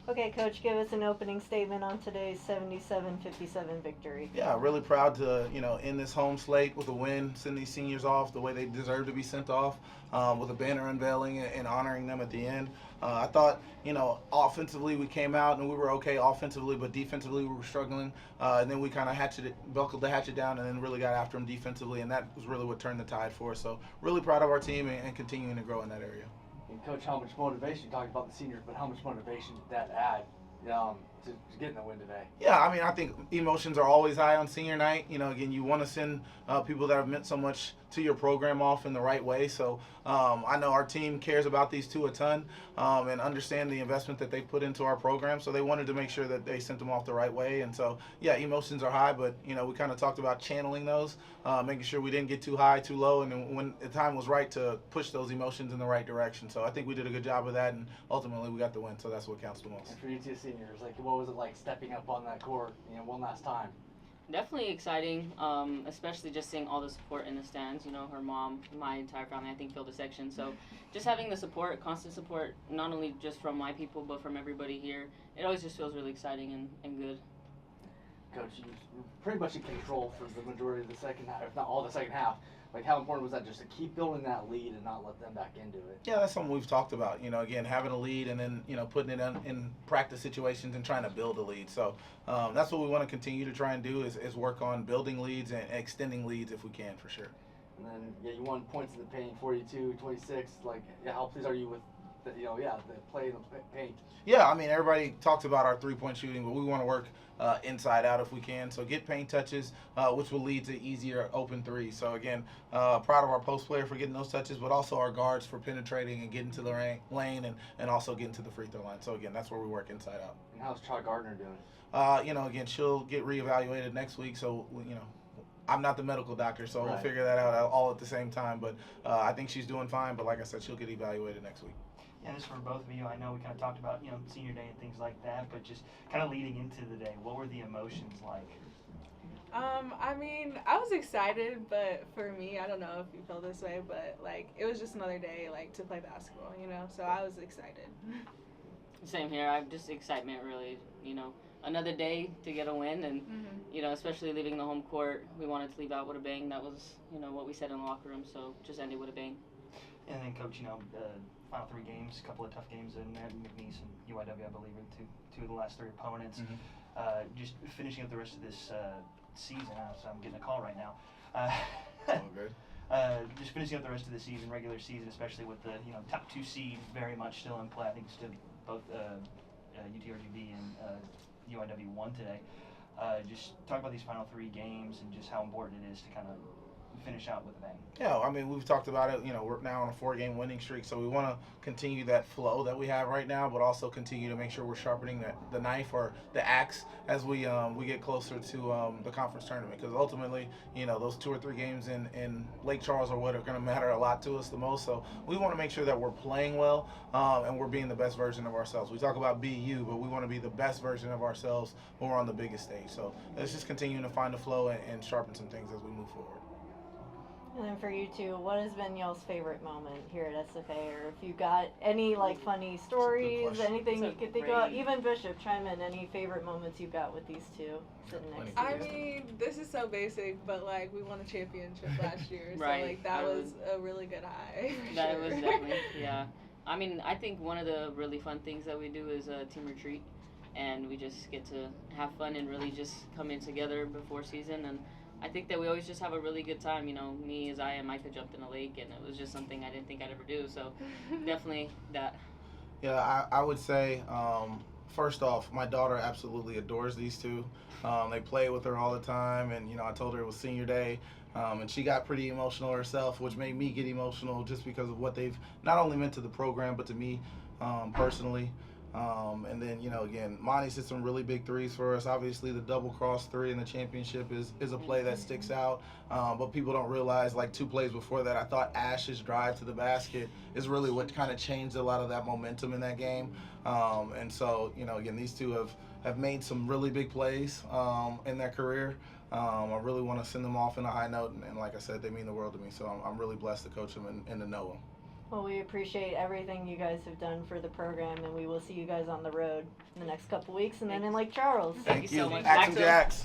Okay, Coach, give us an opening statement on today's 77-57 victory. Yeah, really proud to end this home slate with a win, send these seniors off the way they deserve to be sent off, with a banner unveiling and honoring them at the end. I thought offensively we came out and we were okay offensively, but defensively we were struggling. And then we kind of buckled the hatchet down, and then really got after them defensively, and that was really what turned the tide for us. So really proud of our team and continuing to grow in that area. And Coach, how much motivation, you talked about the seniors, but how much motivation did that add to getting the win today? Yeah, I mean, I think emotions are always high on senior night. Again, you want to send people that have meant so much to your program off in the right way. So I know our team cares about these two a ton, and understand the investment that they put into our program. So they wanted to make sure that they sent them off the right way. And so, yeah, emotions are high, but, we kind of talked about channeling those, making sure we didn't get too high, too low, and then when the time was right to push those emotions in the right direction. So I think we did a good job of that, and ultimately we got the win. So that's what counts the most. And for you two seniors, what was it like stepping up on that court, one last time? Definitely exciting, especially just seeing all the support in the stands. Her mom, my entire family, I think, filled the section. So just having the support, constant support, not only just from my people, but from everybody here, it always just feels really exciting and good. Coach, you were pretty much in control for the majority of the second half, if not all the second half. How important was that just to keep building that lead and not let them back into it? Yeah, that's something we've talked about. Again, having a lead and then, putting it in practice situations and trying to build a lead. So that's what we want to continue to try and do is work on building leads and extending leads if we can, for sure. And then, you won points in the paint, 42-26. How pleased are you with the play in the paint? Yeah, I mean, everybody talks about our three-point shooting, but we want to work inside out if we can. So get paint touches, which will lead to easier open threes. So again, proud of our post player for getting those touches, but also our guards for penetrating and getting to the lane and also getting to the free throw line. So again, that's where we work inside out. And how's Chad Gardner doing? Again, she'll get reevaluated next week. So I'm not the medical doctor, so we'll Right. figure that out all at the same time. But I think she's doing fine. But like I said, she'll get evaluated next week. And this for both of you. I know we kind of talked about, senior day and things like that, but just kind of leading into the day, what were the emotions like? I mean, I was excited, but for me, I don't know if you feel this way, but it was just another day to play basketball, so I was excited. Same here. I'm just excitement, really. Another day to get a win, and especially leaving the home court, we wanted to leave out with a bang. That was what we said in the locker room. So just ended with a bang. And then, Coach, final three games, a couple of tough games in there, McNeese and UIW, I believe, are two of the last three opponents. Just finishing up the rest of this season, so I'm getting a call right now. Good. Just finishing up the rest of the season, regular season, especially with the top two seed very much still in play. I think still both UTRGB and UIW won today. Just talk about these final three games and just how important it is to kind of finish out with a bang. Yeah, I mean, we've talked about it. We're now on a 4-game winning streak, so we want to continue that flow that we have right now, but also continue to make sure we're sharpening the knife or the axe as we get closer to the conference tournament. Because ultimately, those 2 or 3 games in Lake Charles or what are going to matter a lot to us the most. So we want to make sure that we're playing well and we're being the best version of ourselves. We talk about BU, but we want to be the best version of ourselves when we're on the biggest stage. So let's just continue to find the flow and sharpen some things as we move forward. And then for you two, what has been y'all's favorite moment here at SFA? Or if you got any funny stories, anything you could think of, even Bishop, chime in. Any favorite moments you got with these two sitting next to you? I mean, this is so basic, but we won a championship last year, so Right. that was a really good high. That was definitely, yeah. I mean, I think one of the really fun things that we do is a team retreat, and we just get to have fun and really just come in together before season. And I think that we always just have a really good time. Me, Isaiah, and Micah jumped in a lake, and it was just something I didn't think I'd ever do. So definitely that. Yeah, I would say, first off, my daughter absolutely adores these two. They play with her all the time, and, I told her it was senior day, and she got pretty emotional herself, which made me get emotional just because of what they've not only meant to the program, but to me personally. And then, again, Monty's hit some really big threes for us. Obviously, the double cross three in the championship is a play that sticks out. But people don't realize, 2 plays before that, I thought Ash's drive to the basket is really what kind of changed a lot of that momentum in that game. And so, again, these two have made some really big plays in their career. I really want to send them off in a high note. And like I said, they mean the world to me. So I'm really blessed to coach them and to know them. Well, we appreciate everything you guys have done for the program, and we will see you guys on the road in the next couple weeks and then in Lake Charles. Thank you so much. Action Back to- Jacks.